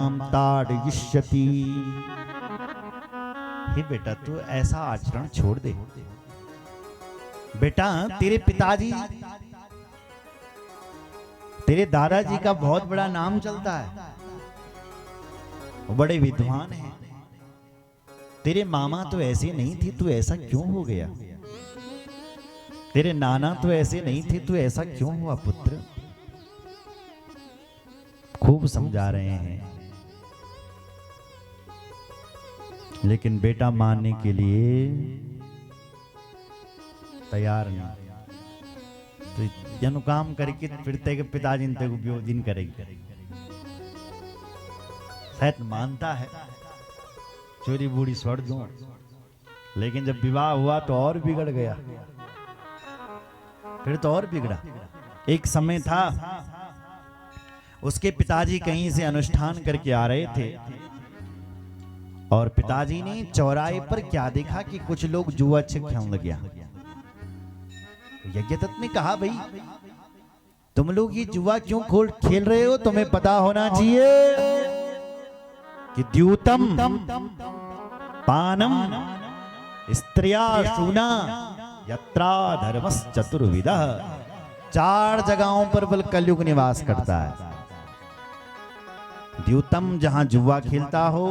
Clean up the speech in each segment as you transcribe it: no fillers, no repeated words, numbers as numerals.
ताड़यिष्यति। हे बेटा तू ऐसा आचरण छोड़ दे। बेटा तेरे पिताजी, तेरे दादाजी का बहुत बड़ा नाम चलता है, वो बड़े विद्वान हैं। तेरे मामा तो ऐसे नहीं थे, तू ऐसा क्यों हो गया? तेरे नाना तो ऐसे नहीं थे, तू ऐसा क्यों हुआ पुत्र? खूब समझा रहे हैं, लेकिन बेटा मानने के लिए तैयार नहीं। तो जनु काम करके फिरते के पिताजी ने तेको विरोधीन करेगी। शायद मानता है चोरी बूढ़ी छोड़ दूं, लेकिन जब विवाह हुआ तो और बिगड़ गया। फिर तो और बिगड़ा। एक समय था उसके पिताजी कहीं से अनुष्ठान करके आ रहे थे और पिताजी ने चौराहे पर क्या देखा कि कुछ लोग जुआ खेलने लगे। यज्ञदत्त ने कहा, भाई तुम लोग ये जुआ क्यों खेल रहे हो? तुम्हें पता होना चाहिए कि द्यूतम पानम स्त्रिया शूना यत्रा धर्मस् चतुर्विधः। 4 जगहों पर बल कलयुग निवास करता है। द्यूतम जहां जुआ खेलता हो,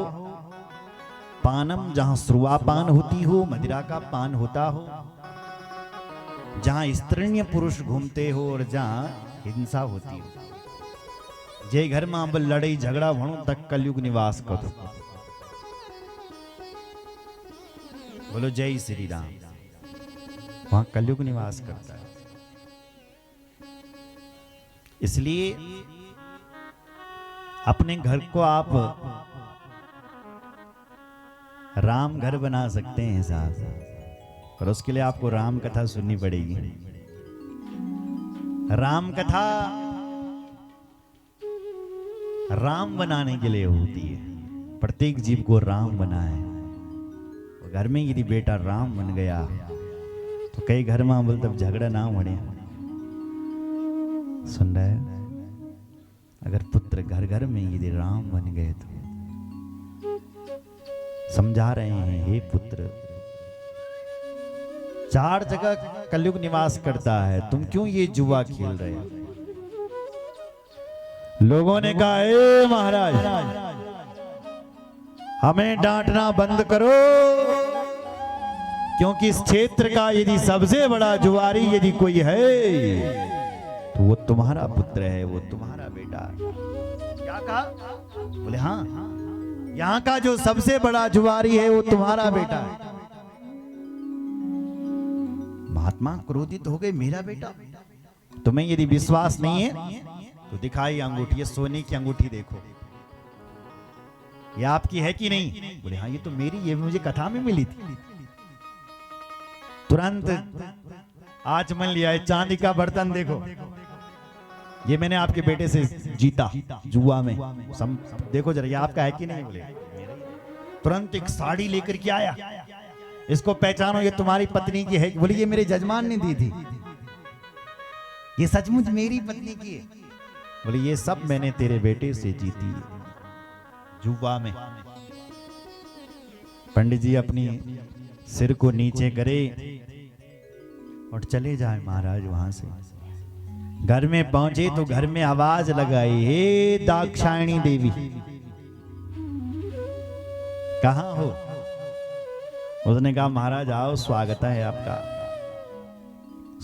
पानम जहां श्रुआ पान होती हो, मदिरा का पान होता हो, जहां स्त्रीण पुरुष घूमते हो और जहां हिंसा होती हो। जे घर में बल लड़ाई झगड़ा भणो तक कलयुग निवास करो। बोलो जय श्री राम। वहां कलयुग निवास करता है। इसलिए अपने घर को आप राम घर बना सकते हैं साहब, पर उसके लिए आपको राम कथा सुननी पड़ेगी। राम कथा राम बनाने के लिए होती है। प्रत्येक जीव को राम बना है। घर में यदि बेटा राम बन गया तो कई घर में बोल तब झगड़ा ना बढ़े। सुन रहे? अगर पुत्र घर घर में यदि राम बन गए तो समझा रहे हैं, हे पुत्र 4 जगह कलयुग निवास करता है, तुम क्यों ये जुआ खेल रहे हो? लोगों ने कहा, ए महाराज हमें डांटना बंद करो, क्योंकि इस क्षेत्र का यदि सबसे बड़ा जुआरी यदि कोई है तो वो तुम्हारा पुत्र है, वो तुम्हारा बेटा है। क्या कहा? बोले हाँ, यहाँ का जो सबसे बड़ा जुआरी है वो तुम्हारा बेटा है। महात्मा क्रोधित हो गए, मेरा बेटा? तुम्हें यदि विश्वास नहीं है तो दिखाई अंगूठी, ये सोने की अंगूठी देखो, ये आपकी है कि नहीं? बोले हाँ ये तो मेरी, ये मुझे कथा में मिली थी। तुरंत आचमन लिया है, चांदी का बर्तन देखो, ये मैंने आपके बेटे से जीता जुआ में, देखो जरा ये आपका है कि नहीं? बोले तुरंत एक साड़ी लेकर के आया, इसको पहचानो ये तुम्हारी पत्नी की है? बोले ये मेरे जजमान ने दी थी, ये सचमुच मेरी पत्नी की है। बोले ये सब मैंने तेरे बेटे से जीती जुआ में। पंडित जी अपनी सिर को नीचे करे और चले जाए महाराज वहां से। घर में पहुंचे तो घर में आवाज लगाई, हे दाक्षायणी देवी कहां हो? उसने कहा महाराज आओ, स्वागत है आपका,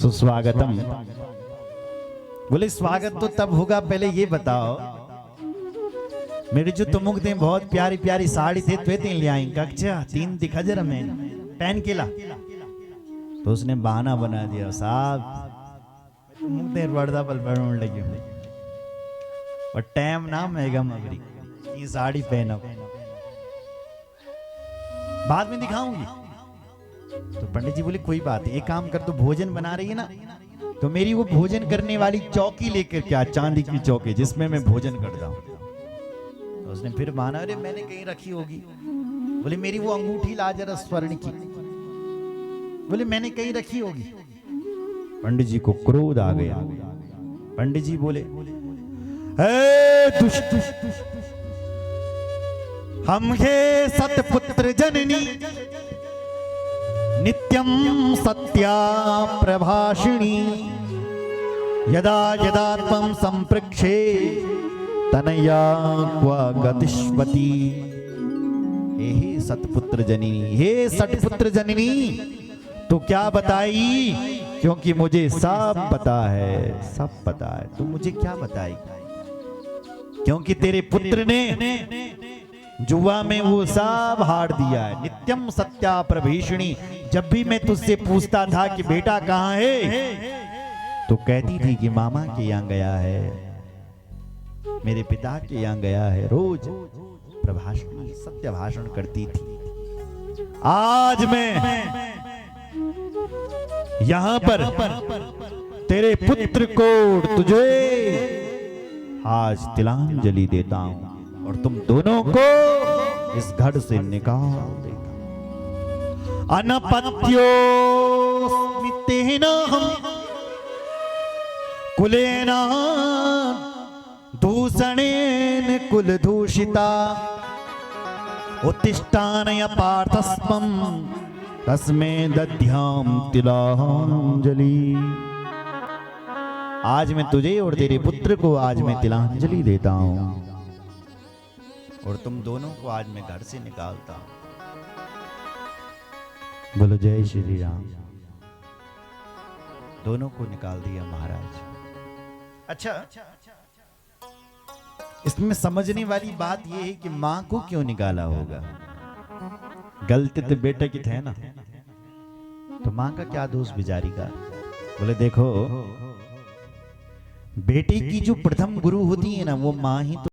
सुस्वागतम। बोले स्वागत तो तब होगा, पहले ये बताओ मेरे जो तुमुक दे बहुत प्यारी प्यारी साड़ी थे त्वे तीन ले आई कक्षा 3 दिखा जरा मैं पहन के ला। तो उसने बहाना बना दिया, साहब तुमुक दे वर्दा पल पढ़ने लगी और टाइम ना महंगा मगरी, ये साड़ी पहनो बाद में दिखाऊंगी। तो पंडित जी बोले कोई बात नहीं, एक काम कर, तो भोजन बना रही है ना, तो मेरी वो भोजन करने वाली चौकी लेकर क्या, चांदी की चौकी जिसमें मैं भोजन करता हूं। तो उसने फिर माना, अरे मैंने कहीं रखी होगी। बोले मेरी वो अंगूठी ला जरा स्वर्ण की। बोले मैंने कहीं रखी होगी। पंडित जी को क्रोध आ गया। पंडित जी बोले, हे दुष्ट, हम हे सतपुत्र जननी नित्यं सत्या प्रभाषिणी यदा यदा त्वं संपृक्षे तनया क्व गतिष्वती। हे सतपुत्र जननी, हे सतपुत्र जननी, तो क्या बताई, क्योंकि मुझे सब पता है, सब पता है। तू मुझे क्या बताई, क्योंकि तेरे पुत्र ने जुआ में वो सब हार दिया है। नित्यम सत्या प्रभीषणी, जब भी मैं तुझसे पूछता था कि बेटा कहाँ है, तो कहती थी कि मामा के यहाँ गया है, मेरे पिता के यहाँ गया है। रोज प्रभाषणी सत्य भाषण करती थी। आज मैं यहां पर तेरे पुत्र को तुझे आज तिलांजलि देता हूं और तुम दोनों को इस घर से निकाल देता हूं। अनपत्यो स्मितेन कुलेन दूषणेन कुलदूषिता उत्तिष्ठानय पार्थस्त्वं तस्मै दद्याम तिलांजलि। आज मैं तुझे और तेरे पुत्र को आज मैं तिलांजलि देता हूं और तुम दोनों को आज मैं घर से निकालता हूं। बोलो जय श्री राम। दोनों को निकाल दिया महाराज। अच्छा, इसमें समझने वाली बात यह है कि मां को क्यों निकाला होगा। गलती तो बेटे की थे ना, तो मां का क्या दोष बेचारी का। बोले देखो, बेटे की जो प्रथम गुरु होती है ना, वो मां ही तो